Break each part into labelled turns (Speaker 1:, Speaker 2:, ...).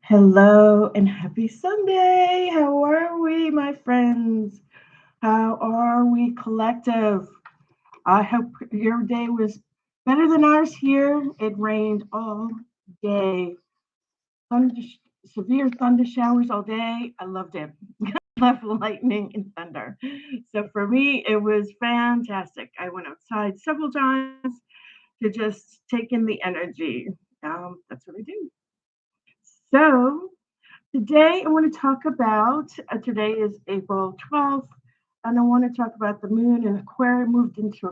Speaker 1: Hello and happy Sunday. How are we, my friends? How are we, collective? I hope your day was better than ours here. It rained all day. Thunder, severe thunder showers all day. I loved it. Love lightning and thunder. So for me, it was fantastic. I went outside several times to just take in the energy. That's what I do. So today, I want to talk about, today is April 12th, and I want to talk about the moon in Aquarius moved into,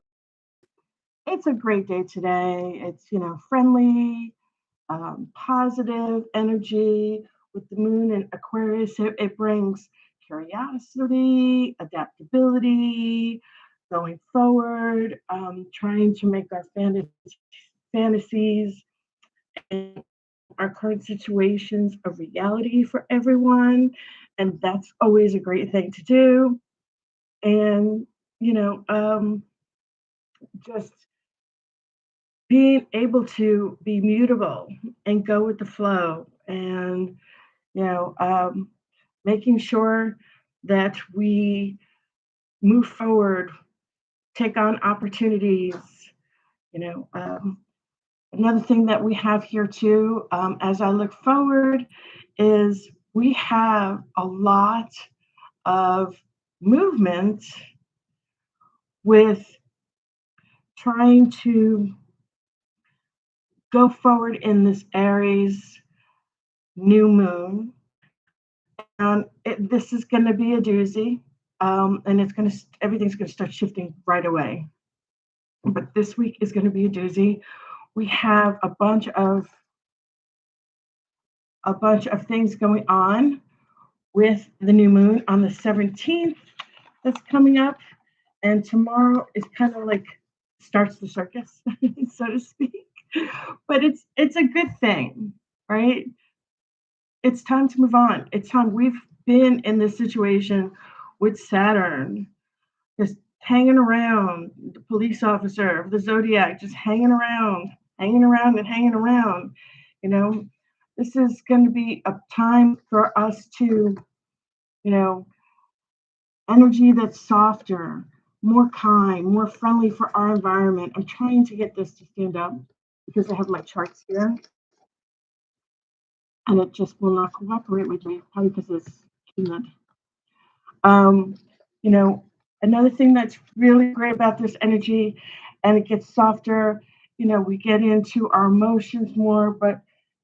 Speaker 1: it's a great day today. It's, friendly, positive energy with the moon in Aquarius. It brings curiosity, adaptability, going forward, trying to make our fantasies and our current situations a reality for everyone. And that's always a great thing to do. And, you know, um, just being able to be mutable and go with the flow and, you know, um, making sure that we move forward, take on opportunities, you know. Another thing that we have here too, as I look forward, is we have a lot of movement with trying to go forward in this Aries new moon. And this is going to be a doozy, and everything's going to start shifting right away. But this week is going to be a doozy. We have a bunch of things going on with the new moon on the 17th that's coming up. And tomorrow is kind of like starts the circus, so to speak. But it's a good thing, right? It's time to move on. It's time. We've been in this situation with Saturn just hanging around, the police officer of the zodiac just hanging around and hanging around. You know, this is going to be a time for us to, you know, energy that's softer, more kind, more friendly for our environment. I'm trying to get this to stand up because I have my charts here and it just will not cooperate with me, probably because it's humid. Um, you know, Another thing that's really great about this energy, and it gets softer, we get into our emotions more, but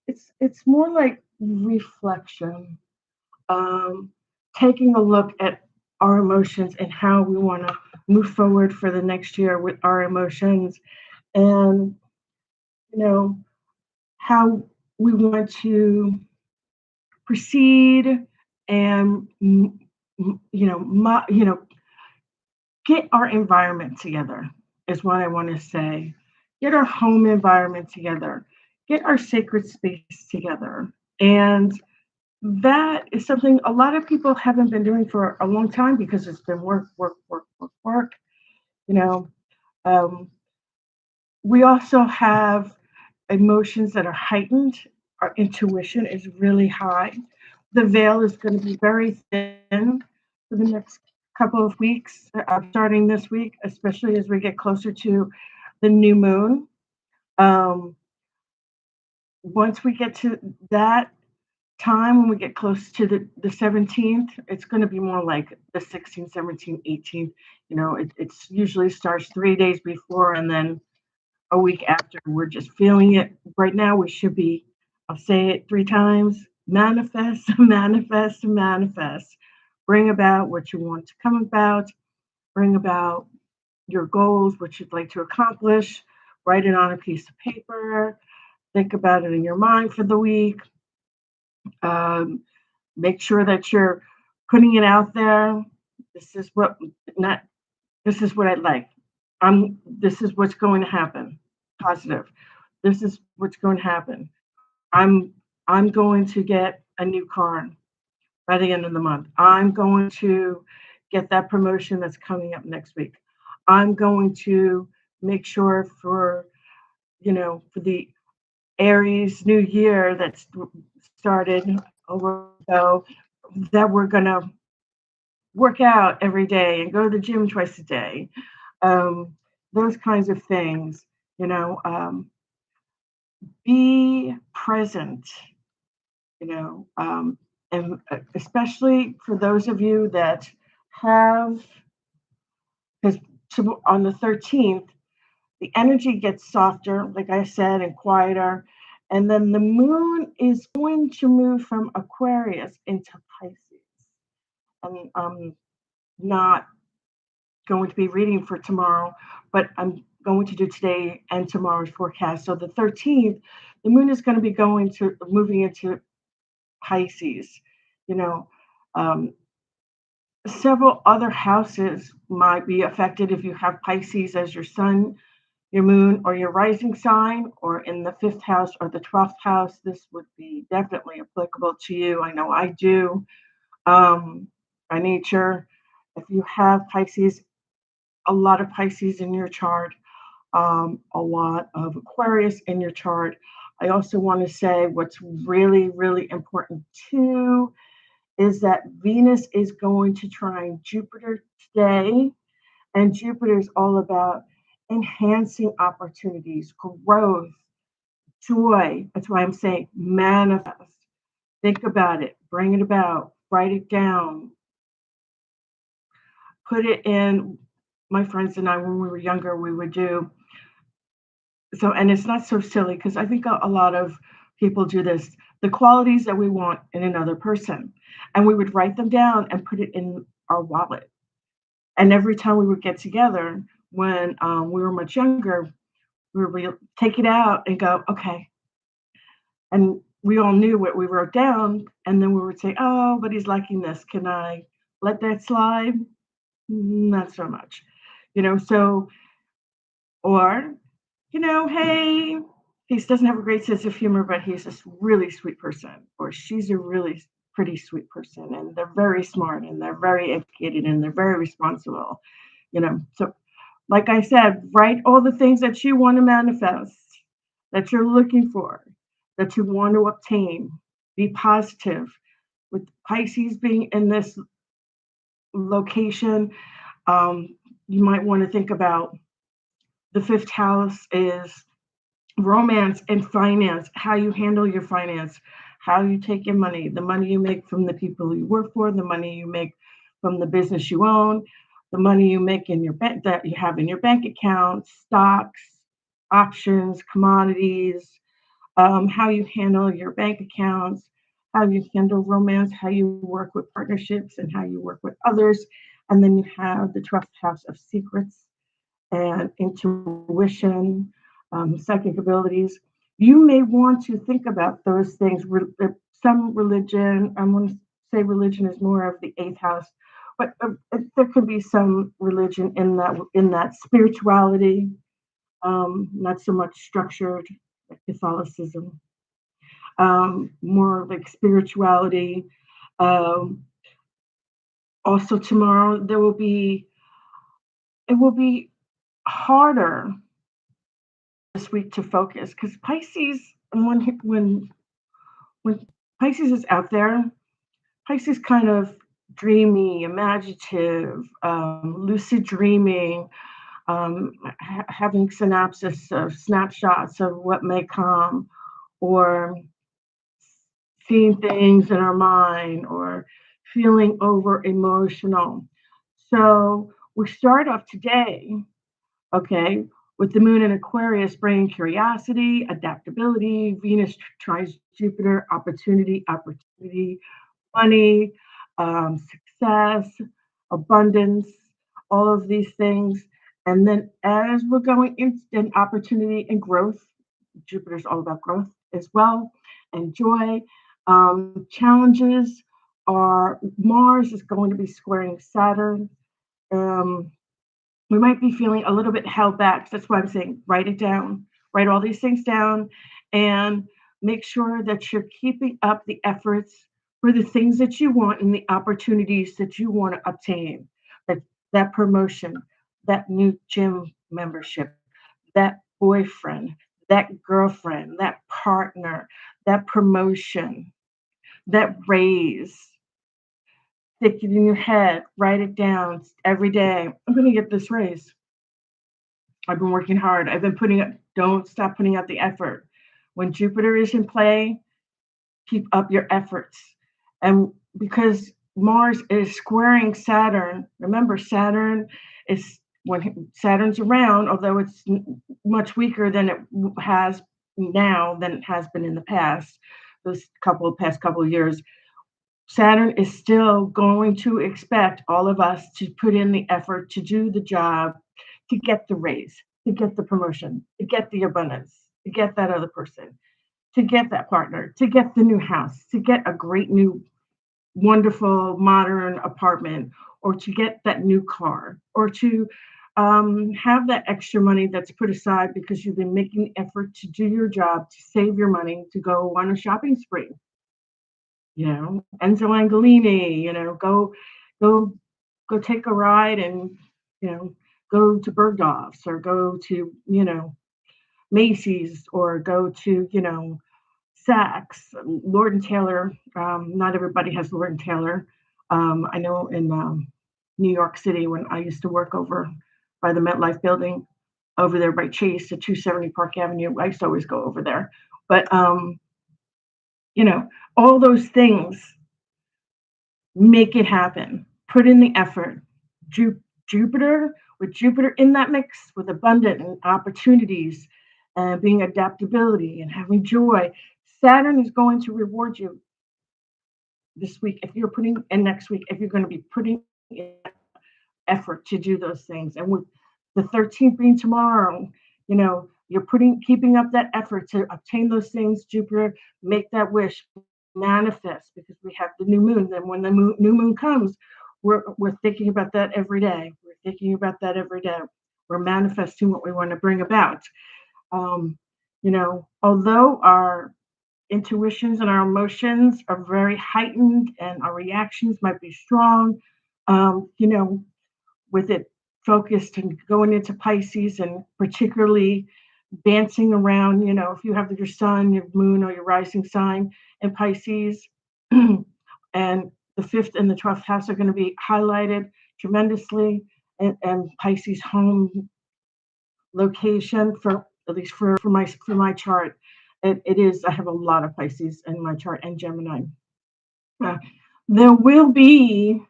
Speaker 1: it's more like reflection, um, taking a look at our emotions and how we want to move forward for the next year with our emotions, and you know how we want to proceed and get our environment together is what I want to say. Get our home environment together. Get our sacred space together. And that is something a lot of people haven't been doing for a long time because it's been work, work, work, work, work. You know, um, we also have emotions that are heightened. Our intuition is really high. The veil is going to be very thin for the next couple of weeks, starting this week, especially as we get closer to the new moon. Um, Once we get to that time, when we get close to the 17th, it's going to be more like the 16th, 17th, 18th. It's usually starts 3 days before and then a week after. We're just feeling it. Right now, we should be, I'll say it 3 times: manifest, manifest, manifest. Bring about what you want to come about, bring about your goals, what you'd like to accomplish, write it on a piece of paper, think about it in your mind for the week. Um, Make sure that you're putting it out there. This is what not this is what I'd like. This is what's going to happen. Positive. This is what's going to happen. I'm going to get a new car by the end of the month. I'm going to get that promotion that's coming up next week. I'm going to make sure for the Aries new year that's started over ago that we're going to work out every day and go to the gym twice a day. Um, those kinds of things, you know, be present, you know, and especially for those of you that have, because on the 13th, the energy gets softer, like I said, and quieter. And then the moon is going to move from Aquarius into Pisces. And I'm not going to be reading for tomorrow, but I'm going to do today and tomorrow's forecast. So the 13th, the moon is going to be moving into Pisces. You know, um, several other houses might be affected if you have Pisces as your sun, your moon, or your rising sign, or in the fifth house or the 12th house. This would be definitely applicable to you. I know I do. By nature, if you have Pisces, a lot of Pisces in your chart, a lot of Aquarius in your chart. I also want to say what's really, really important too is that Venus is going to trine Jupiter today, and Jupiter is all about enhancing opportunities, growth, joy. That's why I'm saying manifest. Think about it, bring it about, write it down, put it in. My friends and I, when we were younger, we would do so, and it's not so silly because I think a lot of people do this. The qualities that we want in another person, and we would write them down and put it in our wallet. And every time we would get together, when we were much younger, we would take it out and go, okay. And we all knew what we wrote down, and then we would say, oh, but he's liking this. Can I let that slide? Not so much, So, or hey, he doesn't have a great sense of humor, but he's a really sweet person, or she's a really pretty sweet person, and they're very smart, and they're very educated, and they're very responsible. So, like I said, write all the things that you want to manifest, that you're looking for, that you want to obtain. Be positive. With Pisces being in this location, you might want to think about the fifth house is romance and finance, how you handle your finance, how you take your money, the money you make from the people you work for, the money you make from the business you own, the money you make in your bank that you have in your bank account, stocks, options, commodities, how you handle your bank accounts, how you handle romance, how you work with partnerships, and how you work with others. And then you have the 12th house of secrets and intuition, psychic abilities. You may want to think about those things. Some religion, I'm going to say religion is more of the eighth house, but there could be some religion in that spirituality, not so much structured like Catholicism, more like spirituality. Um, Also tomorrow it will be harder this week to focus because Pisces, and when Pisces is out there, Pisces kind of dreamy, imaginative, lucid dreaming, having synapses of snapshots of what may come, or seeing things in our mind, or feeling over emotional. So we start off today, okay, with the moon in Aquarius bringing curiosity, adaptability. Venus tries Jupiter, opportunity, money, success, abundance, all of these things. And then as we're going in opportunity and growth, Jupiter's all about growth as well, and joy. Challenges are Mars is going to be squaring Saturn. Um, we might be feeling a little bit held back. That's why I'm saying write it down, write all these things down, and make sure that you're keeping up the efforts for the things that you want and the opportunities that you want to obtain. That promotion, that new gym membership, that boyfriend, that girlfriend, that partner, that promotion. that raise. Stick it in your head, write it down every day. I'm going to get this raise. I've been working hard. I've been don't stop putting out the effort. When Jupiter is in play, keep up your efforts. And because Mars is squaring Saturn, remember Saturn is when Saturn's around, although it's much weaker than it has now than it has been in the past, those past couple of years. Saturn is still going to expect all of us to put in the effort to do the job, to get the raise, to get the promotion, to get the abundance, to get that other person, to get that partner, to get the new house, to get a great new, wonderful, modern apartment, or to get that new car, or to have that extra money that's put aside because you've been making the effort to do your job, to save your money, to go on a shopping spree. Enzo Angolini, go take a ride and, go to Bergdorf's or go to, Macy's or go to, Saks, Lord and Taylor. Not everybody has Lord and Taylor. I know in New York City when I used to work over by the MetLife building, over there by Chase at 270 Park Avenue, I used to always go over there. But all those things make it happen. Put in the effort. Jupiter, with Jupiter in that mix, with abundant and opportunities and being adaptability and having joy, Saturn is going to reward you this week if you're putting, and next week if you're going to be putting in effort to do those things. And with the 13th being tomorrow, you're keeping up that effort to obtain those things. Jupiter, make that wish, manifest, because we have the new moon. Then when the new moon comes, we're thinking about that every day. We're thinking about that every day. We're manifesting what we want to bring about. Although our intuitions and our emotions are very heightened and our reactions might be strong, with it focused and going into Pisces and particularly dancing around, if you have your sun, your moon, or your rising sign in Pisces, and the 5th and the 12th house are going to be highlighted tremendously, and Pisces home location, for at least for my chart. It is, I have a lot of Pisces in my chart and Gemini. There will be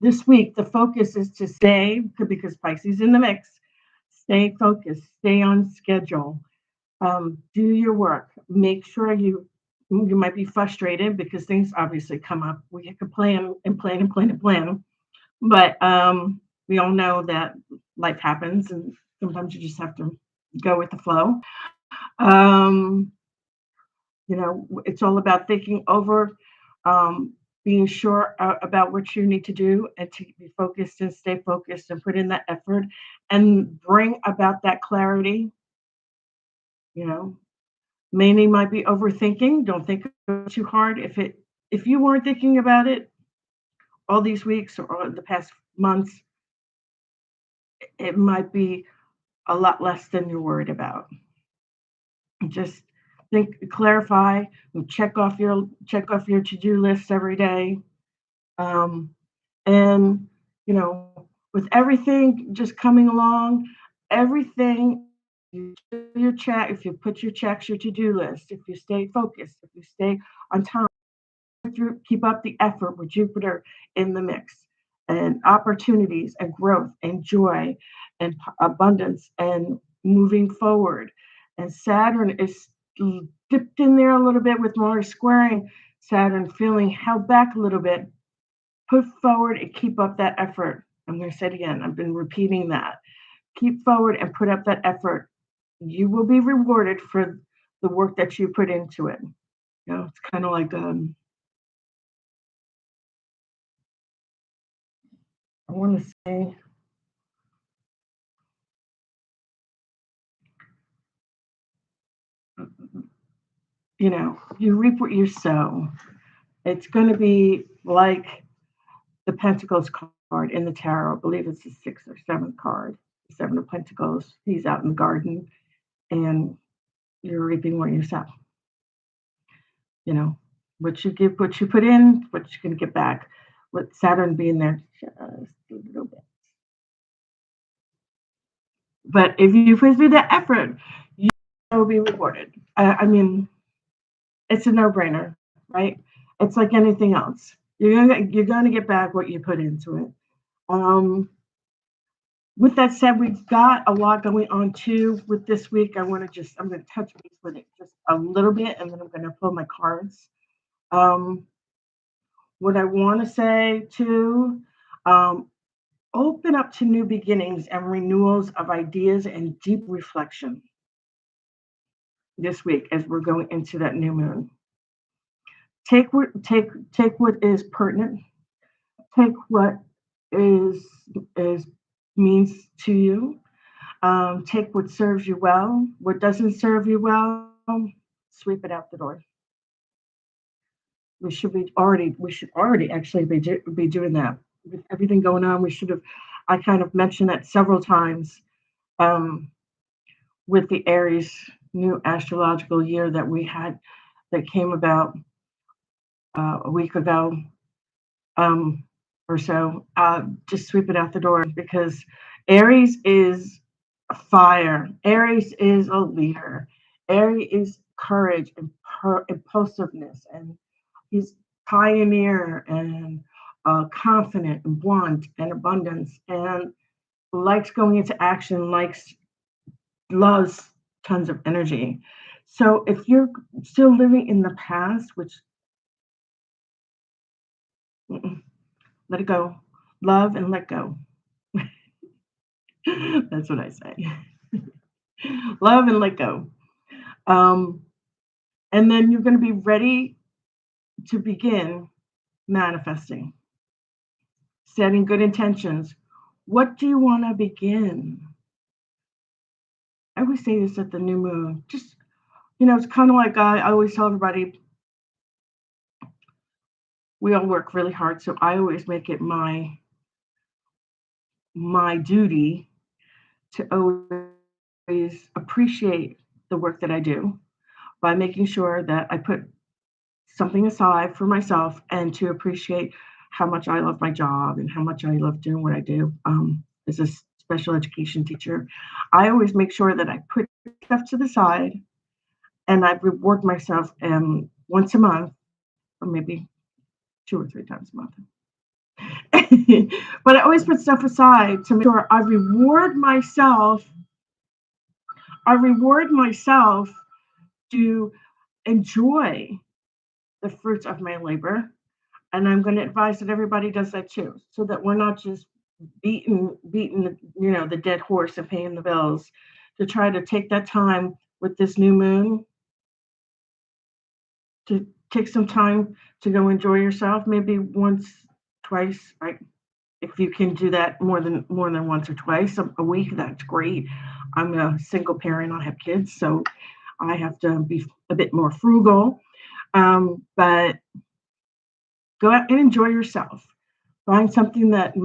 Speaker 1: this week, the focus is to stay, because Pisces in the mix, stay focused, stay on schedule, do your work, make sure you might be frustrated because things obviously come up. We have to plan and plan and plan and plan, but we all know that life happens and sometimes you just have to go with the flow. It's all about thinking over, being sure about what you need to do, and to be focused and stay focused and put in that effort and bring about that clarity. Many might be overthinking. Don't think too hard. If you weren't thinking about it all these weeks or the past months, it might be a lot less than you're worried about. Just think, clarify, and check off your to-do list every day. And with everything just coming along, everything, if you put your checks, your to-do list, if you stay focused, if you stay on time, keep up the effort with Jupiter in the mix, and opportunities and growth and joy and abundance and moving forward. And Saturn is dipped in there a little bit with Mars squaring Saturn, feeling held back a little bit. Put forward and keep up that effort. I'm going to say it again. I've been repeating that. Keep forward and put up that effort. You will be rewarded for the work that you put into it. It's kind of like I want to say, you reap what you sow. It's going to be like the Pentacles card in the tarot. I believe it's the 6th or 7th card. The 7 of Pentacles. He's out in the garden, and you're reaping what you sow. What you give, what you put in, what you're going to get back. With Saturn being there just a little bit. But if you put through the effort, you will be rewarded. I mean, it's a no-brainer, right? It's like anything else. You're gonna get back what you put into it. Um, with that said, we've got a lot going on too with this week. I'm gonna touch base with it just a little bit, and then I'm gonna pull my cards. Um, what I want to say too, um, open up to new beginnings and renewals of ideas and deep reflection this week as we're going into that new moon. Take what is pertinent. Take what is means to you. Take what serves you well. What doesn't serve you well, sweep it out the door. We should already actually be doing that with everything going on. We should have. I kind of mentioned that several times um, with the Aries new astrological year that we had that came about a week ago um, or so. Just sweep it out the door because Aries is fire. Aries is a leader. Aries is courage and impulsiveness, and he's pioneer and confident and blunt and abundance and likes going into action, loves tons of energy. So if you're still living in the past, which let it go, love and let go. That's what I say. Love and let go. Um, and then you're going to be ready to begin manifesting, setting good intentions. What do you want to begin? I always say this at the new moon. Just, it's kind of like I always tell everybody, we all work really hard. So I always make it my duty to always appreciate the work that I do by making sure that I put something aside for myself and to appreciate how much I love my job and how much I love doing what I do as a special education teacher. I always make sure that I put stuff to the side and I reward myself once a month or maybe 2 or 3 times a month. But I always put stuff aside to make sure I reward myself. I reward myself to enjoy the fruits of my labor. And I'm going to advise that everybody does that too, so that we're not just beating, the dead horse and paying the bills. To try to take that time with this new moon to take some time to go enjoy yourself, maybe once, twice, right? If you can do that more than once or twice a week, that's great. I'm a single parent. I have kids, so I have to be a bit more frugal. But go out and enjoy yourself. Find something that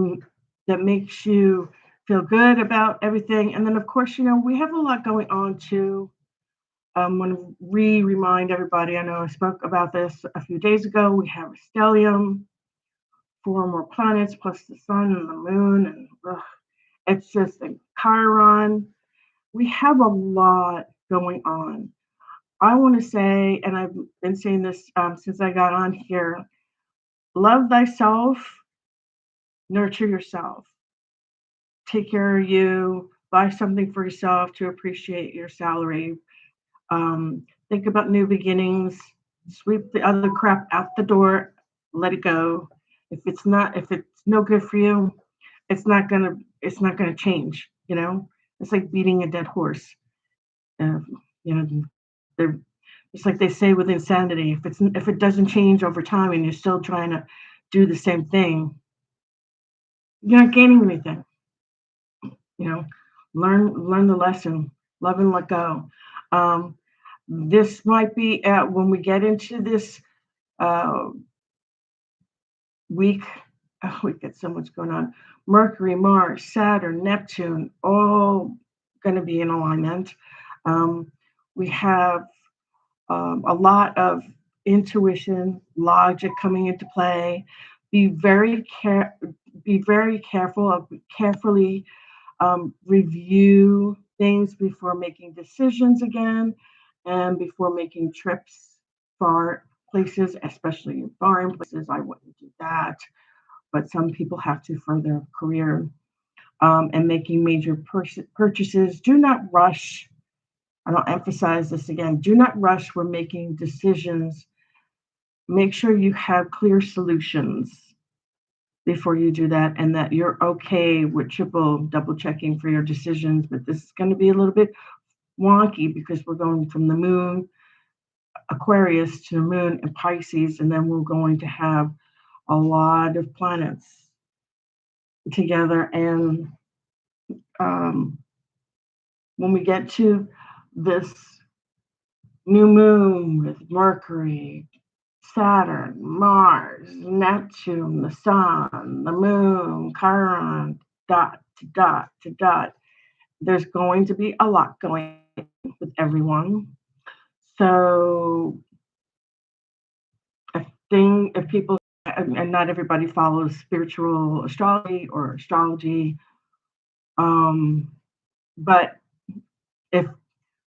Speaker 1: makes you feel good about everything. And then, of course, we have a lot going on too. I want to remind everybody, I know I spoke about this a few days ago. We have a stellium, 4 more planets plus the sun and the moon. And it's just a Chiron. We have a lot going on. I want to say, and I've been saying this since I got on here, love thyself, nurture yourself, take care of you, buy something for yourself to appreciate your salary. Think about new beginnings, sweep the other crap out the door, let it go. If it's no good for you, it's not gonna change. It's like beating a dead horse. Uh, you know, they're it's like they say with insanity. If it doesn't change over time and you're still trying to do the same thing, you're not gaining anything. You know, learn the lesson, love and let go. Um, this might be when we get into this uh, week. Oh, we get so much going on. Mercury, Mars, Saturn, Neptune, all going to be in alignment. We have a lot of intuition, logic coming into play. Be very care, be very careful of carefully review things before making decisions again, and before making trips far places, especially foreign places. I wouldn't do that, but some people have to for their career, and making major purchases. Do not rush. And I'll emphasize this again. Do not rush when making decisions. Make sure you have clear solutions before you do that, and that you're okay with double checking for your decisions. But this is going to be a little bit wonky because we're going from the moon, Aquarius, to the moon in Pisces, and then we're going to have a lot of planets together. And um, when we get to this new moon with Mercury, Saturn, Mars, Neptune, the Sun, the Moon, Chiron, dot to dot to dot. There's going to be a lot going on with everyone. So, if people, and not everybody follows spiritual astrology or astrology, but if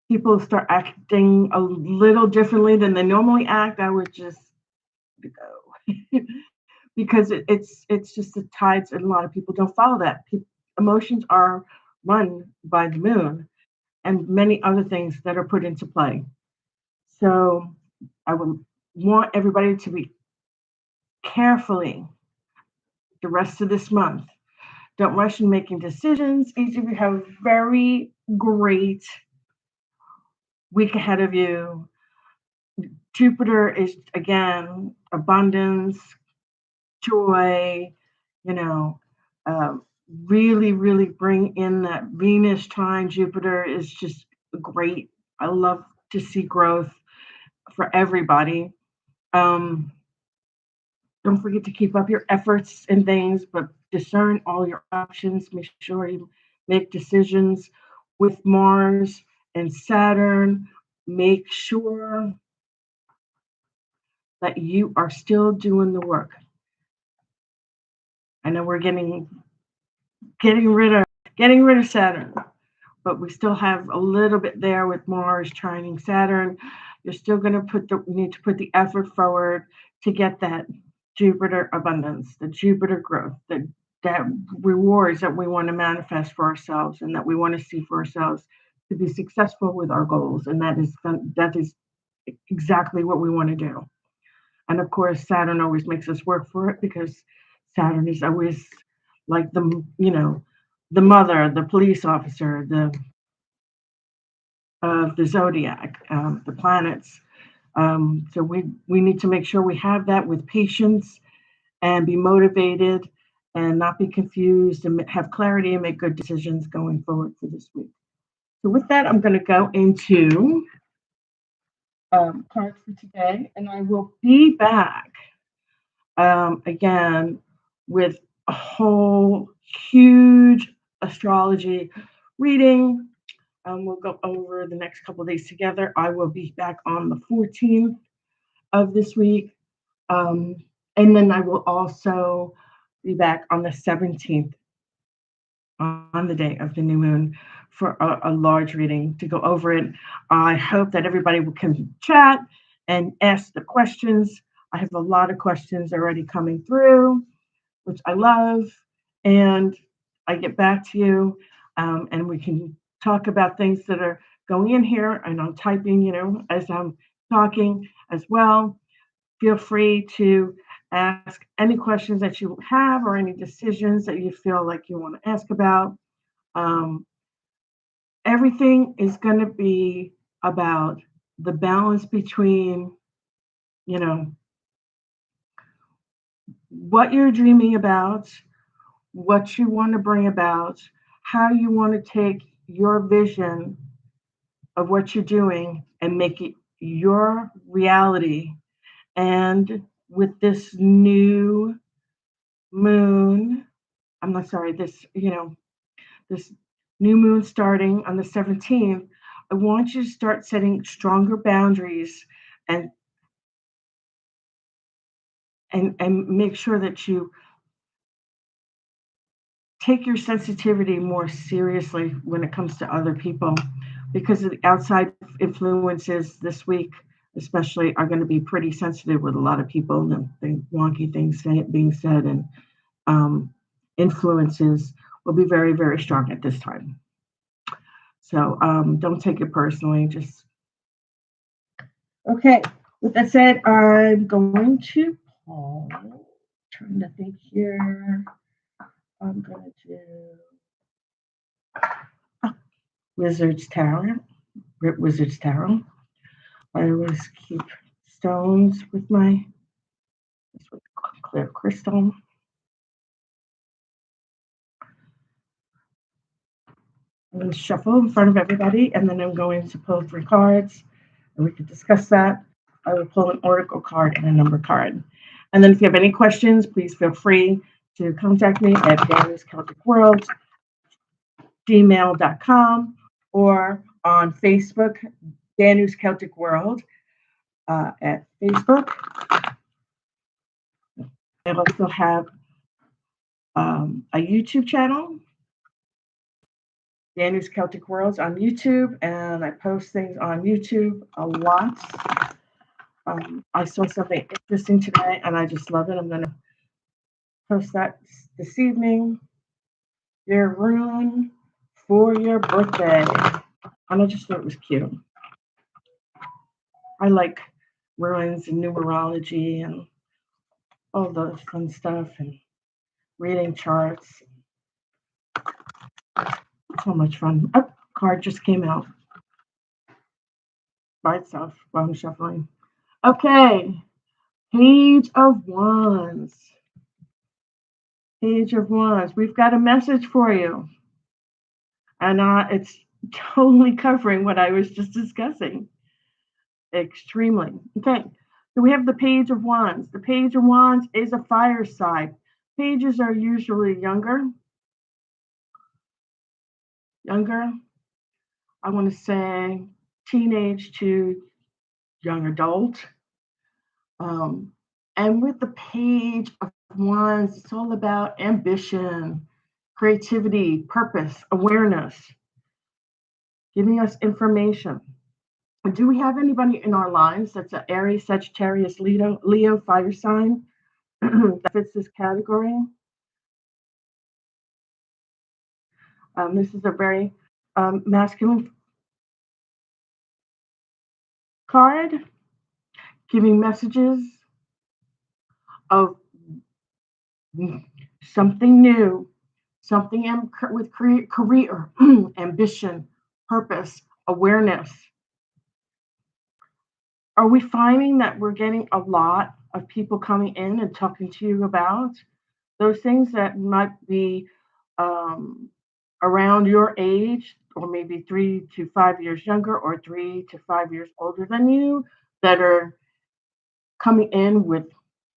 Speaker 1: people start acting a little differently than they normally act, I would just go. Because it's just the tides, and a lot of people don't follow that. Emotions are run by the moon and many other things that are put into play. So I would want everybody to be carefully the rest of this month. Don't rush in making decisions. Each of you have a very great week ahead of you. Jupiter is again abundance, joy, you know, uh, really, really bring in that Venus trine Jupiter is just great. I love to see growth for everybody. Um, don't forget to keep up your efforts and things, but discern all your options. Make sure you make decisions with Mars and Saturn. Make sure that you are still doing the work. I know we're getting rid of Saturn, but we still have a little bit there with Mars trining Saturn. You're still going to need to put the effort forward to get that Jupiter abundance, the Jupiter growth, that rewards that we want to manifest for ourselves and that we want to see for ourselves to be successful with our goals. And that is exactly what we want to do. And of course, Saturn always makes us work for it because Saturn is always like the mother, the police officer, the zodiac, the planets. So we need to make sure we have that with patience and be motivated and not be confused and have clarity and make good decisions going forward for this week. So with that, I'm going to go into cards for today, and I will be back again with a whole huge astrology reading. We'll go over the next couple of days together. I will be back on the 14th of this week. And then I will also be back on the 17th, on the day of the new moon, for a large reading to go over it. I hope that everybody can chat and ask the questions. I have a lot of questions already coming through, which I love. And I get back to you, and we can talk about things that are going in here. And I'm typing, as I'm talking as well. Feel free to ask any questions that you have or any decisions that you feel like you want to ask about. Everything is going to be about the balance between, what you're dreaming about, what you want to bring about, how you want to take your vision of what you're doing and make it your reality. And with this new moon, this new moon starting on the 17th, I want you to start setting stronger boundaries and and make sure that you take your sensitivity more seriously when it comes to other people, because the outside influences this week especially are going to be pretty sensitive with a lot of people, the wonky things being said, and influences will be very, very strong at this time. So don't take it personally. Just okay. With that said, I'm going to pause. Trying to think here. I'm going to do Wizard's Tarot. Wizard's Tarot. I always keep stones with my clear crystal. I'm going to shuffle in front of everybody, and then I'm going to pull 3 cards, and we can discuss that. I will pull an oracle card and a number card. And then if you have any questions, please feel free to contact me at danuscelticworld@gmail.com or on Facebook, Danus Celtic World at Facebook. I also have a YouTube channel, Danus Celtic Worlds on YouTube, and I post things on YouTube a lot. I saw something interesting today, and I just love it. I'm going to post that this evening. Your rune for your birthday. And I just thought it was cute. I like runes and numerology and all the fun stuff and reading charts. So much fun. Oh, card just came out by itself while I'm shuffling. Okay. Page of Wands. Page of Wands. We've got a message for you. And it's totally covering what I was just discussing. Extremely. Okay. So we have the Page of Wands. The Page of Wands is a fire side. Pages are usually younger. I want to say teenage to young adult. And with the Page of Wands, it's all about ambition, creativity, purpose, awareness, giving us information. Do we have anybody in our lines that's an Aries, Sagittarius, Leo fire sign that fits this category? This is a very masculine card, giving messages of something new, something with career, ambition, purpose, awareness. Are we finding that we're getting a lot of people coming in and talking to you about those things that might be around your age, or maybe 3 to 5 years younger, or 3 to 5 years older than you, that are coming in with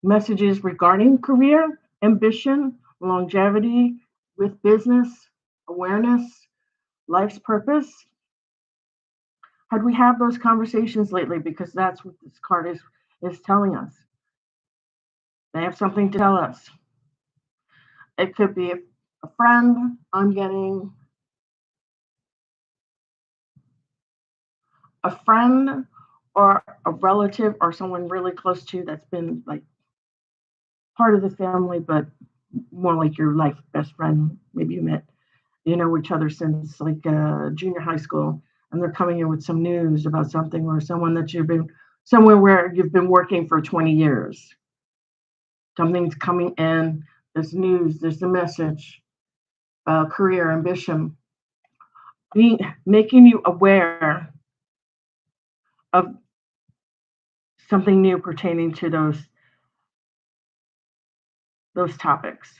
Speaker 1: messages regarding career, ambition, longevity, with business, awareness, life's purpose? Had we had those conversations lately? Because that's what this card is telling us. They have something to tell us. It could be a friend. I'm getting a friend or a relative or someone really close to you that's been like part of the family, but more like your life best friend. Maybe you know each other since like junior high school, and they're coming in with some news about something, or someone that you've been somewhere where you've been working for 20 years. Something's coming in, there's news, there's a message, career, ambition, making you aware of something new pertaining to those topics.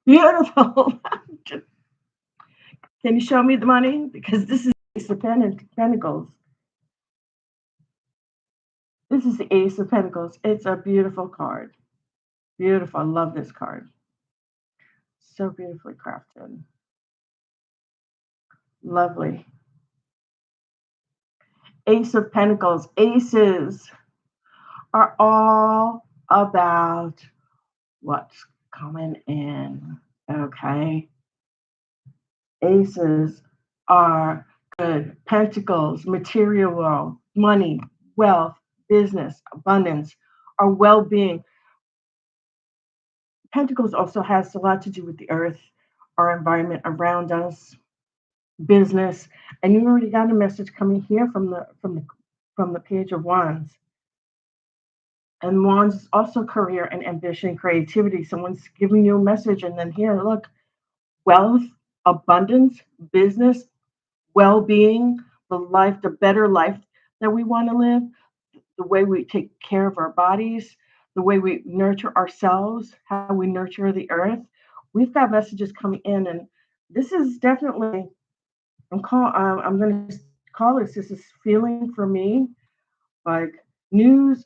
Speaker 1: Beautiful. Can you show me the money? Because this is the Ace of Pentacles. This is the Ace of Pentacles. It's a beautiful card. Beautiful. I love this card. So beautifully crafted. Lovely. Ace of Pentacles. Aces are all about what's coming in. Okay. Aces are good. Pentacles, material world, money, wealth, business, abundance, our well being. Pentacles also has a lot to do with the earth, our environment around us, business. And you already got a message coming here from the Page of Wands. And Wands is also career and ambition, creativity. Someone's giving you a message, and then here, look, wealth, abundance, business, well-being, the life, the better life that we want to live, the way we take care of our bodies, the way we nurture ourselves, how we nurture the earth. We've got messages coming in, and this is definitely, I'm going to call this is feeling for me like news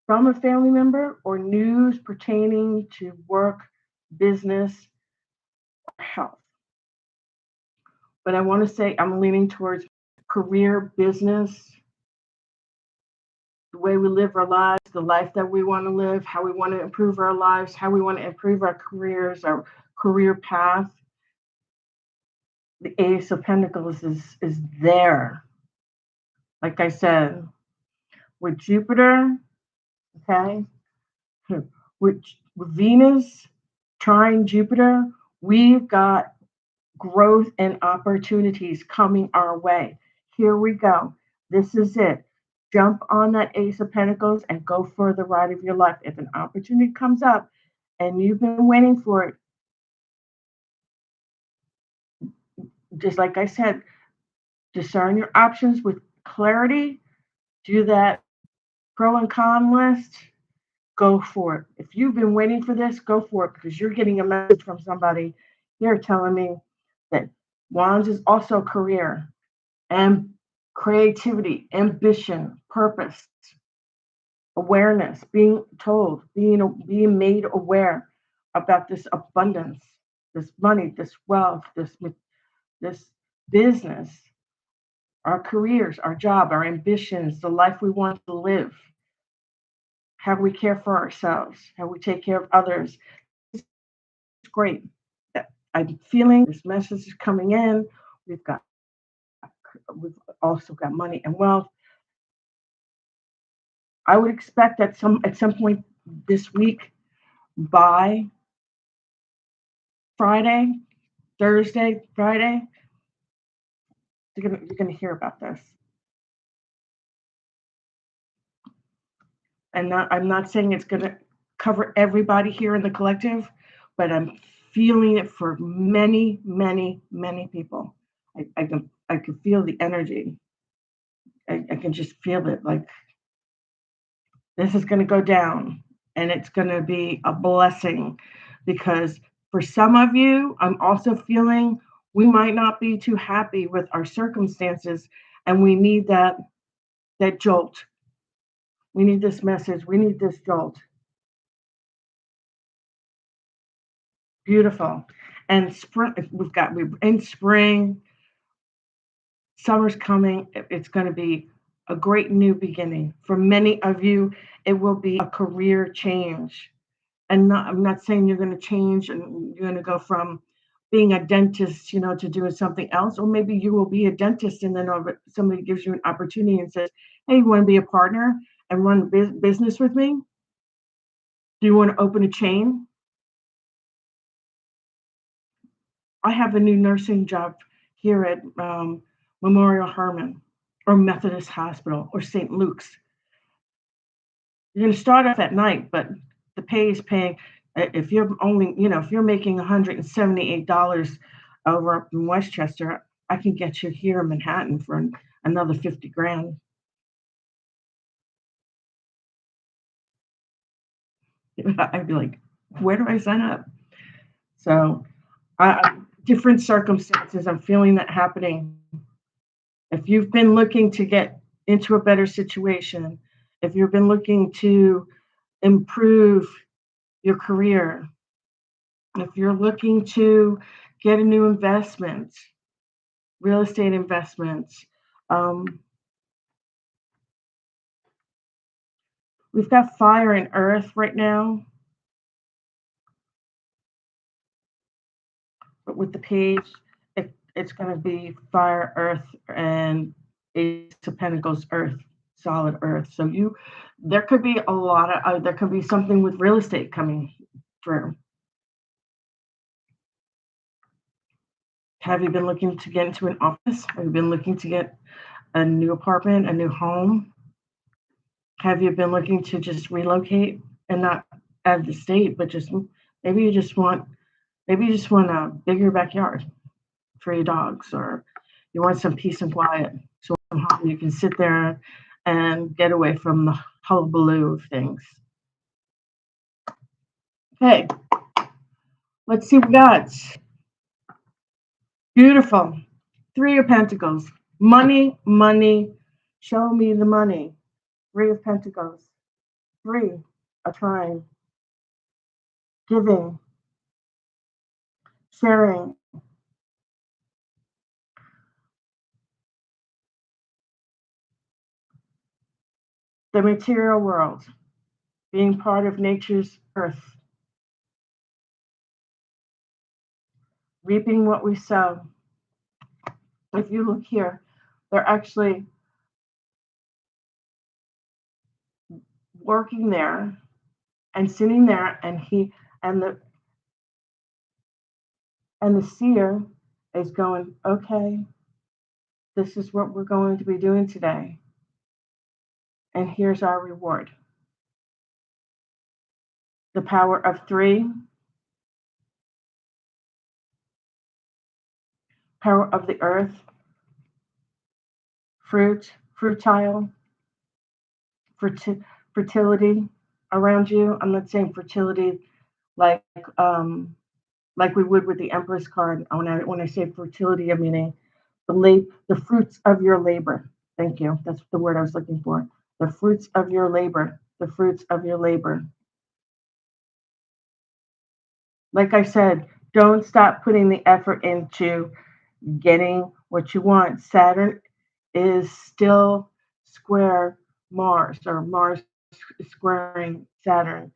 Speaker 1: from a family member or news pertaining to work, business, or health. But I want to say I'm leaning towards career, business, the way we live our lives, the life that we want to live, how we want to improve our lives, how we want to improve our careers, our career path. The Ace of Pentacles is there. Like I said, with Jupiter, okay, with Venus trying Jupiter, we've got growth and opportunities coming our way. Here we go. This is it. Jump on that Ace of Pentacles and go for the ride of your life. If an opportunity comes up and you've been waiting for it, just like I said, discern your options with clarity. Do that pro and con list. Go for it. If you've been waiting for this, go for it, because you're getting a message from somebody here telling me that Wands is also career and creativity, ambition, purpose, awareness, being told, being made aware about this abundance, this money, this wealth, this business, our careers, our job, our ambitions, the life we want to live, how we care for ourselves, how we take care of others. It's great. I'm feeling this message is coming in. We've also got money and wealth. I would expect that at some point this week, by Friday, Thursday, Friday, you're gonna hear about this. And I'm not saying it's gonna cover everybody here in the collective, but I'm feeling it for many, many, many people. I can feel the energy. I can just feel it. Like, this is going to go down, and it's going to be a blessing, because for some of you, I'm also feeling we might not be too happy with our circumstances, and we need that jolt. We need this message. We need this jolt. Beautiful. And spring, we're in spring. Summer's coming. It's going to be a great new beginning. For many of you, it will be a career change. And I'm not saying you're going to change and you're going to go from being a dentist, to doing something else. Or maybe you will be a dentist, and then somebody gives you an opportunity and says, hey, you want to be a partner and run business with me? Do you want to open a chain? I have a new nursing job here at Memorial Hermann or Methodist Hospital or St. Luke's. You're going to start off at night, but the pay is paying. If you're making $178 over up in Westchester, I can get you here in Manhattan for another 50 grand. I'd be like, where do I sign up? So, different circumstances, I'm feeling that happening. If you've been looking to get into a better situation, if you've been looking to improve your career, if you're looking to get a new investment, real estate investments. We've got fire and earth right now, but with the page, it's going to be fire, earth, and Ace of Pentacles, earth, solid earth. So there could be a lot of, there could be something with real estate coming through. Have you been looking to get into an office? Have you been looking to get a new apartment, a new home? Have you been looking to just relocate and not out of the state, but just maybe you just want a bigger backyard for your dogs, or you want some peace and quiet, so you can sit there and get away from the hullabaloo of things. Okay, let's see what we got. Beautiful. 3 of Pentacles. Money, money. Show me the money. 3 of Pentacles. 3 of Trine. Giving. Sharing. The material world. Being part of nature's earth. Reaping what we sow. If you look here, they're actually working there and sitting there, and the seer is going, okay, this is what we're going to be doing today, and here's our reward. The power of 3, power of the earth, fertile, fertility around you. I'm not saying fertility like we would with the Empress card. When I say fertility, I'm meaning the fruits of your labor. Thank you. That's the word I was looking for. The fruits of your labor. The fruits of your labor. Like I said, don't stop putting the effort into getting what you want. Saturn is still square Mars, or Mars squaring Saturn.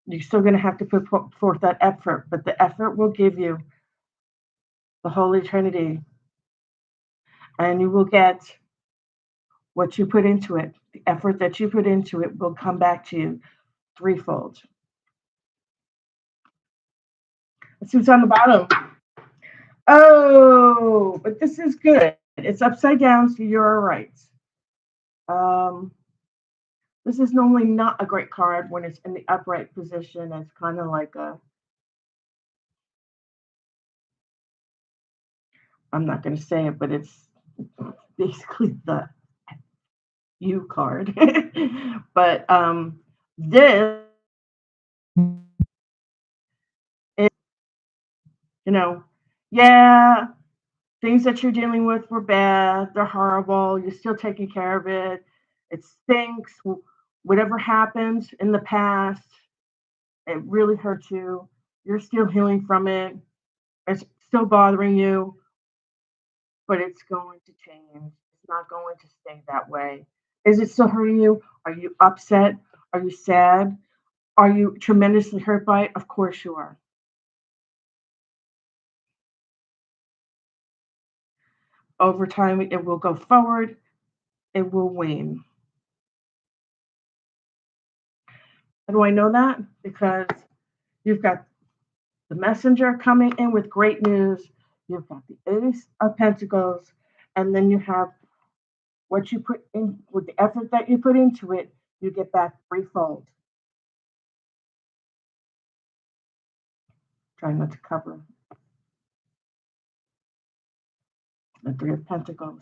Speaker 1: You're still going to have to put forth that effort, but the effort will give you the Holy Trinity, and you will get what you put into it. The effort that you put into it will come back to you threefold. Let's see what's on the bottom. Oh, but this is good. It's upside down, so you're all right. This is normally not a great card when it's in the upright position. It's kind of like I'm not going to say it, but it's basically the U card. But this is, yeah, things that you're dealing with were bad. They're horrible. You're still taking care of it. It stinks. Whatever happened in the past, it really hurt you. You're still healing from it. It's still bothering you, but it's going to change. It's not going to stay that way. Is it still hurting you? Are you upset? Are you sad? Are you tremendously hurt by it? Of course you are. Over time, it will go forward. It will wane. How do I know that? Because you've got the messenger coming in with great news. You've got the Ace of Pentacles, and then you have what you put in with the effort that you put into it, you get back threefold. Try not to cover the 3 of Pentacles.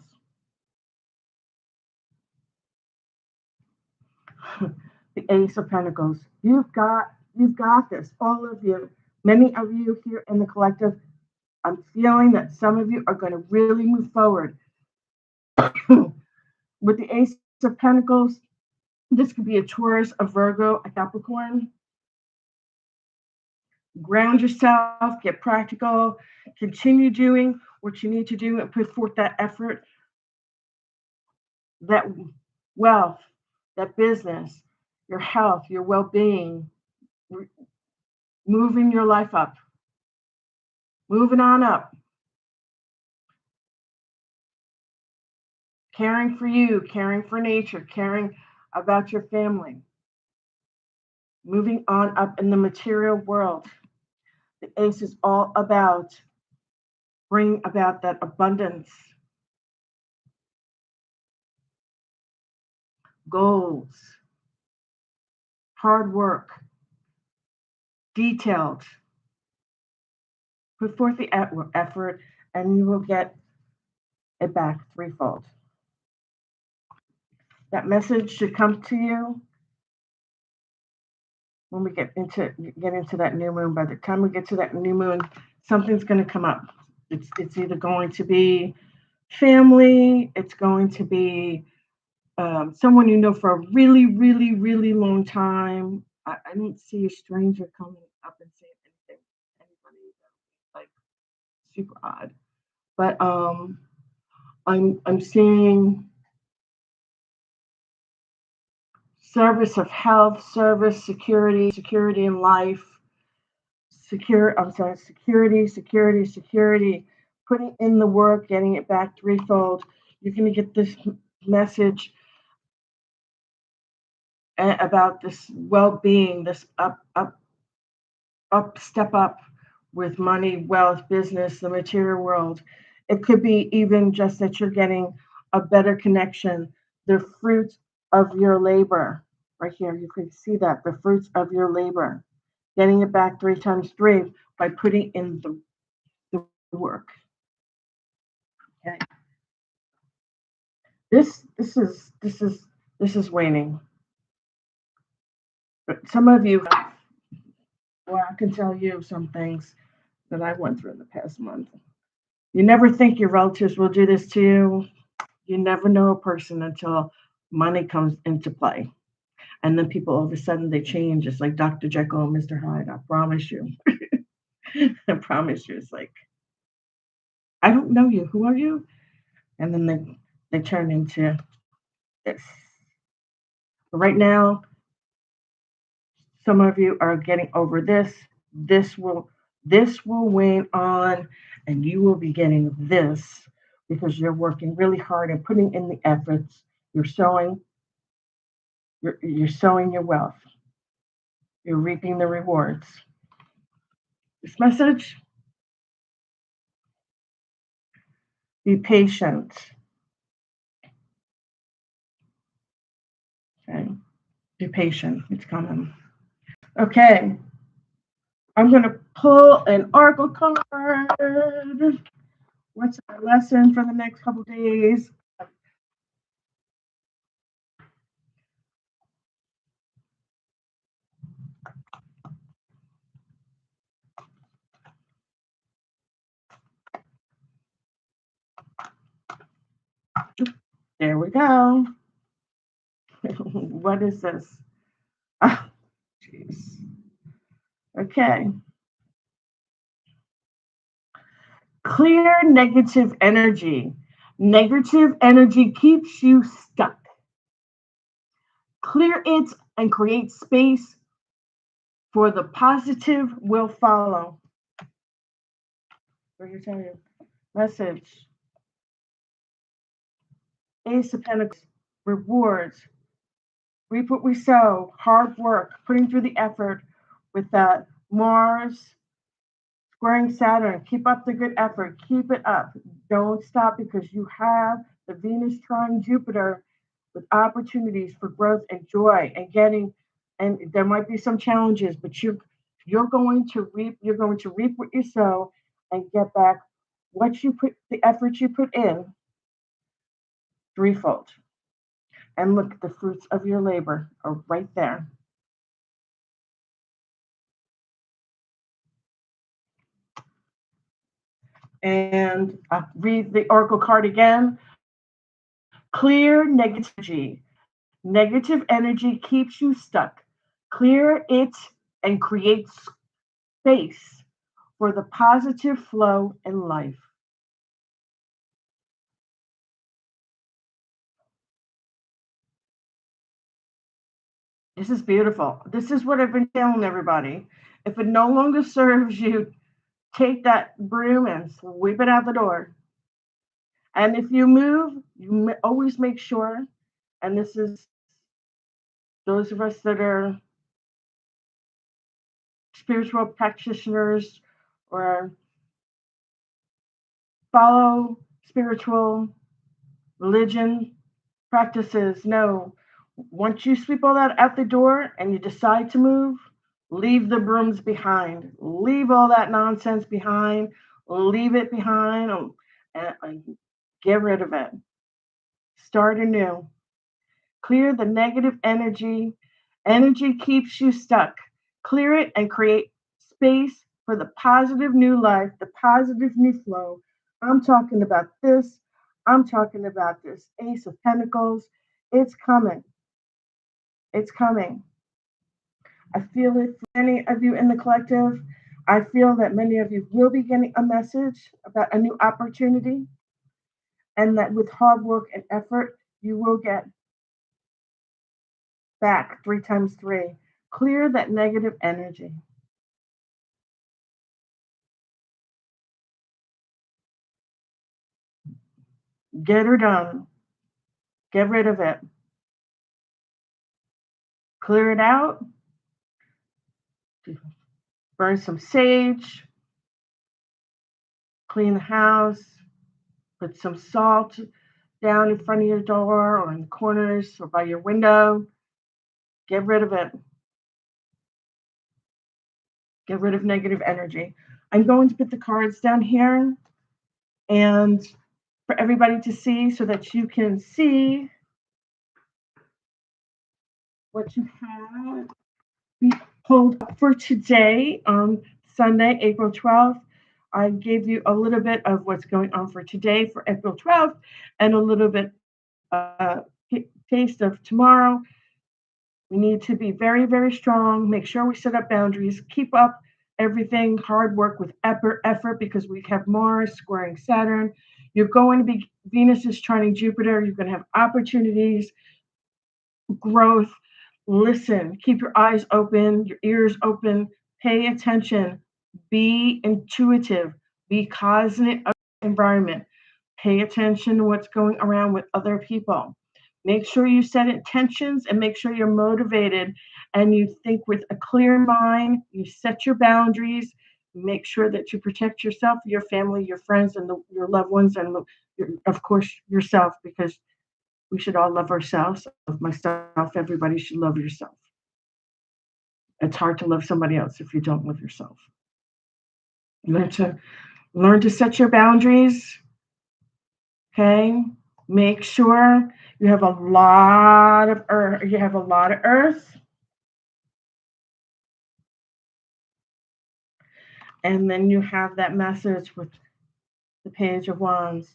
Speaker 1: The Ace of Pentacles. You've got this. All of you. Many of you here in the collective, I'm feeling that some of you are going to really move forward. With the Ace of Pentacles, this could be a Taurus, a Virgo, a Capricorn. Ground yourself, get practical, continue doing what you need to do and put forth that effort, that wealth, that business, your health, your well-being, moving your life up, moving on up, caring for you, caring for nature, caring about your family, moving on up in the material world. The ace is all about bringing about that abundance, goals, hard work, detailed. Put forth the effort and you will get it back threefold. That message should come to you when we get into that new moon. By the time we get to that new moon, something's going to come up. It's either going to be family, it's going to be someone you know for a really, really, really long time. I don't see a stranger coming up and saying anything to anybody like super odd. But I'm seeing service of health, service, security in life, security, putting in the work, getting it back threefold. You're going to get this message about this well-being, this step up with money, wealth, business, the material world. It could be even just that you're getting a better connection, the fruit of your labor. Right here, you can see that, the fruits of your labor. Getting it back 3 times 3 by putting in the work. Okay. This is waning. But some of you, well, I can tell you some things that I went through in the past month. You never think your relatives will do this to you. You never know a person until money comes into play. And then people, all of a sudden, they change. It's like Dr. Jekyll and Mr. Hyde. I promise you. I promise you. It's like, I don't know you. Who are you? And then they turn into this. But right now, some of you are getting over this. This will wane on, and you will be getting this because you're working really hard and putting in the efforts. You're sowing your wealth. You're reaping the rewards. This message: be patient. Okay, be patient. It's coming. Okay, I'm going to pull an oracle card. What's our lesson for the next couple days? There we go. What is this? Oh, jeez. Okay. Clear negative energy. Negative energy keeps you stuck. Clear it and create space for the positive will follow. What are you telling you? Message. Ace of Pentacles. Rewards. Reap what we sow. Hard work. Putting through the effort with that Mars squaring Saturn. Keep up the good effort. Keep it up. Don't stop because you have the Venus trine Jupiter with opportunities for growth and joy and getting, and there might be some challenges, but you're going to reap what you sow and get back what you put, the effort you put in threefold. And look, the fruits of your labor are right there. And I'll read the oracle card again. Clear negativity. Negative energy keeps you stuck. Clear it and create space for the positive flow in life. This is beautiful. This is what I've been telling everybody. If it no longer serves you, take that broom and sweep it out the door. And if you move, you always make sure, and this is those of us that are spiritual practitioners or follow spiritual religion practices know once you sweep all that out the door and you decide to move, leave the brooms behind. Leave all that nonsense behind. Leave it behind and get rid of it. Start anew. Clear the negative energy. Energy keeps you stuck. Clear it and create space for the positive new life, the positive new flow. I'm talking about this. I'm talking about this Ace of Pentacles. It's coming. It's coming. I feel it for many of you in the collective. I feel that many of you will be getting a message about a new opportunity, and that with hard work and effort, you will get back 3 times 3. Clear that negative energy. Get her done. Get rid of it. Clear it out. Burn some sage. Clean the house. Put some salt down in front of your door or in the corners or by your window. Get rid of it. Get rid of negative energy. I'm going to put the cards down here and for everybody to see so that you can see what you have pulled up for today on Sunday, April 12th. I gave you a little bit of what's going on for today for April 12th and a little bit taste of tomorrow. We need to be very, very strong. Make sure we set up boundaries. Keep up everything, hard work with effort because we have Mars squaring Saturn. You're going to be, Venus is trining Jupiter. You're going to have opportunities, growth. Listen, keep your eyes open, your ears open, pay attention, be intuitive, be cognizant of the environment, pay attention to what's going around with other people. Make sure you set intentions and make sure you're motivated and you think with a clear mind. You set your boundaries. Make sure that you protect yourself, your family, your friends, and your loved ones, and of course yourself, because we should all love ourselves. Love myself. Everybody should love yourself. It's hard to love somebody else if you don't love yourself. Learn to set your boundaries. Okay. Make sure you have a lot of earth. You have a lot of earth. And then you have that message with the Page of Wands.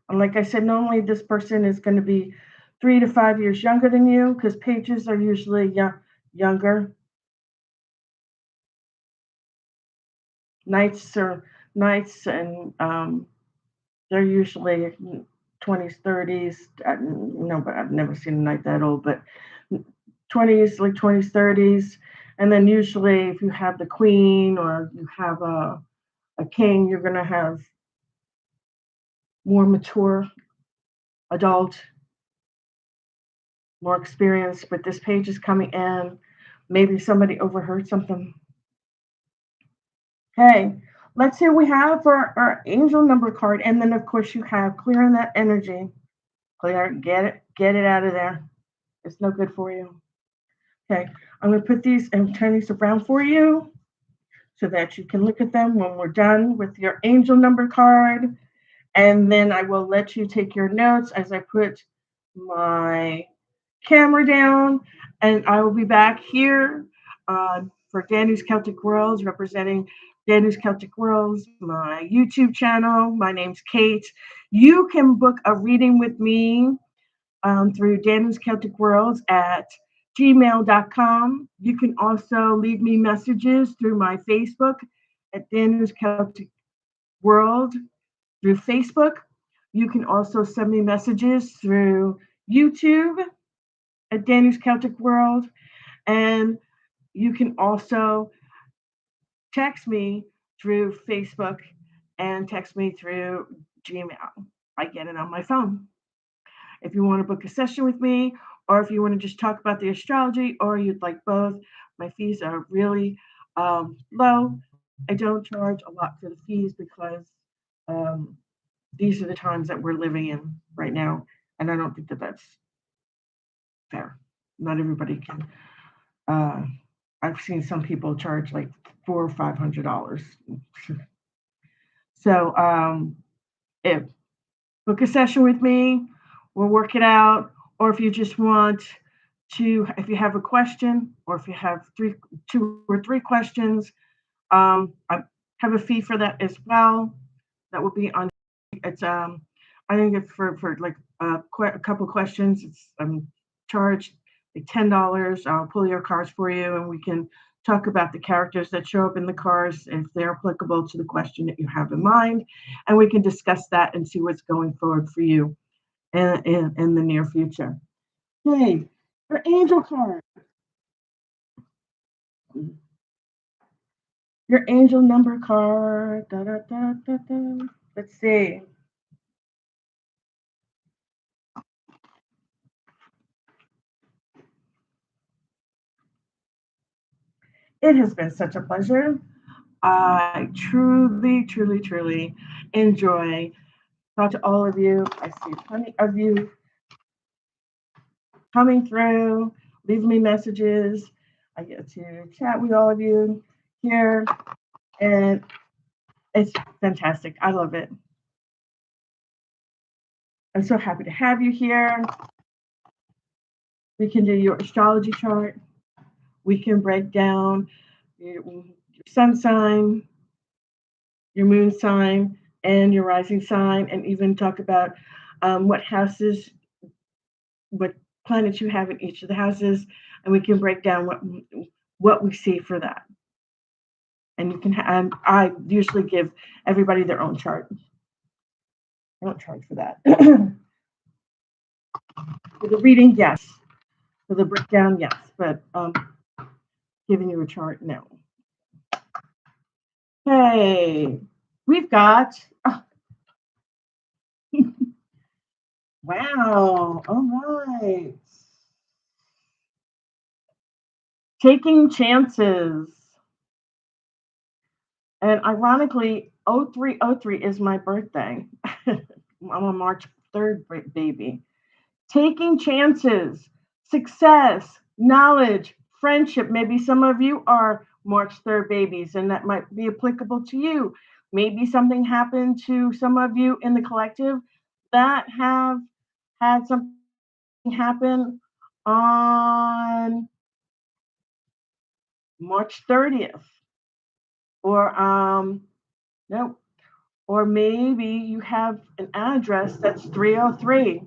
Speaker 1: And like I said, normally this person is going to be 3 to 5 years younger than you because pages are usually younger. Knights and they're usually 20s, 30s. No, but I've never seen a knight that old, but 20s, like 20s, 30s. And then usually if you have the queen or you have a king, you're going to have more mature, adult, more experience. But this page is coming in. Maybe somebody overheard something. Okay, let's see what we have for our angel number card. And then, of course, you have clearing that energy. Clear, get it out of there. It's no good for you. Okay, I'm going to put these and turn these around for you so that you can look at them when we're done with your angel number card. And then I will let you take your notes as I put my camera down. And I will be back here for Danus Celtic Worlds, representing Danus Celtic Worlds, my YouTube channel. My name's Kate. You can book a reading with me through Danus Celtic Worlds at gmail.com. You can also leave me messages through my Facebook at Danus Celtic World through Facebook. You can also send me messages through YouTube at Danus Celtic World. And you can also text me through Facebook and text me through Gmail. I get it on my phone. If you want to book a session with me, or if you want to just talk about the astrology, or you'd like both, my fees are really low. I don't charge a lot for the fees because um, these are the times that we're living in right now, and I don't think that that's fair. Not everybody can. Uh, I've seen some people charge like $400 or $500. So if book a session with me, we'll work it out. Or if you just want to, if you have a question, or if you have two or three questions, I have a fee for that as well. That will be on. It's I think it's for like a couple questions. It's charged like $10. I'll pull your cards for you, and we can talk about the characters that show up in the cards if they're applicable to the question that you have in mind, and we can discuss that and see what's going forward for you in the near future. Hey, your angel card, your angel number card. Da, da, da, da, da. Let's see. It has been such a pleasure. I truly, truly, truly enjoy talk to all of you. I see plenty of you coming through, leaving me messages. I get to chat with all of you here, and it's fantastic. I love it. I'm so happy to have you here. We can do your astrology chart. We can break down your sun sign, your moon sign, and your rising sign, and even talk about what houses, what planets you have in each of the houses, and we can break down what we see for that. And you can have, I usually give everybody their own chart. I don't charge for that. For the reading, yes. For the breakdown, yes. But giving you a chart, no. Hey, we've got, oh, wow, all right. Taking chances. And ironically, 0303 is my birthday. I'm a March 3rd baby. Taking chances, success, knowledge, friendship. Maybe some of you are March 3rd babies, and that might be applicable to you. Maybe something happened to some of you in the collective that have had something happen on March 30th. Or no, or maybe you have an address that's 303.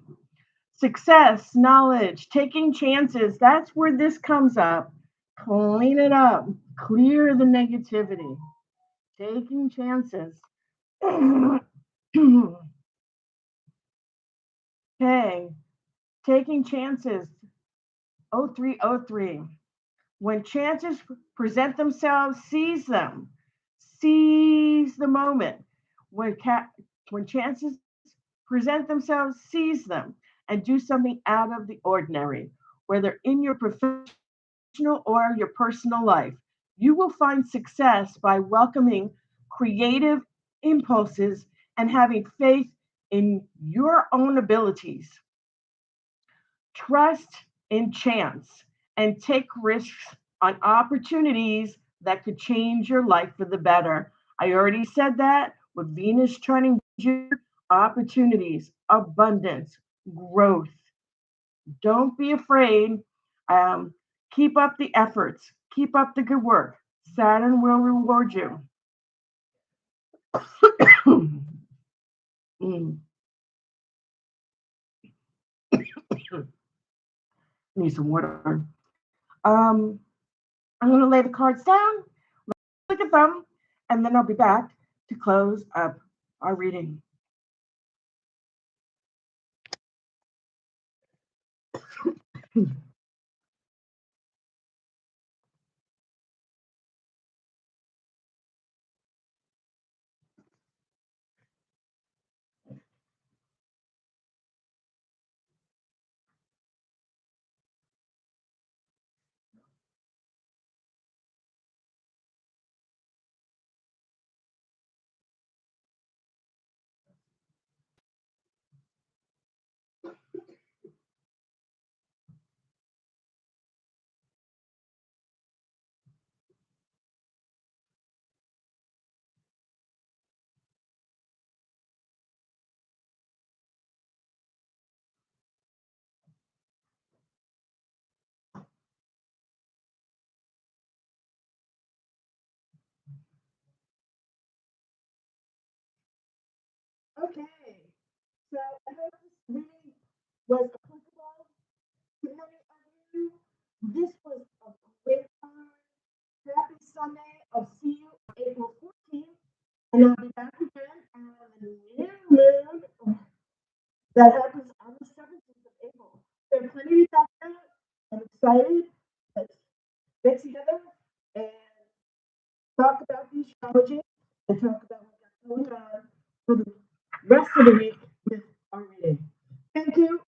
Speaker 1: Success, knowledge, taking chances. That's where this comes up. Clean it up, clear the negativity, taking chances. Okay, taking chances. 0303. When chances present themselves, seize them. Seize the moment. When chances present themselves, seize them and do something out of the ordinary, whether in your professional or your personal life. You will find success by welcoming creative impulses and having faith in your own abilities. Trust in chance and take risks on opportunities that could change your life for the better. I already said that with Venus turning Jupiter, opportunities, abundance, growth. Don't be afraid. Um, keep up the efforts. Keep up the good work. Saturn will reward you. Mm. Need some water. Um, I'm going to lay the cards down, look at them, and then I'll be back to close up our reading.
Speaker 2: Okay. So I hope this reading was applicable to many of you. This was a great time. Happy Sunday. I'll see you April 14th. And I'll be back again on the new moon that happens on the 17th of April. There are plenty to talk about. I'm excited. Let's get together and talk about the astrology and talk about what's going on for the rest of the week with our reading. Thank you.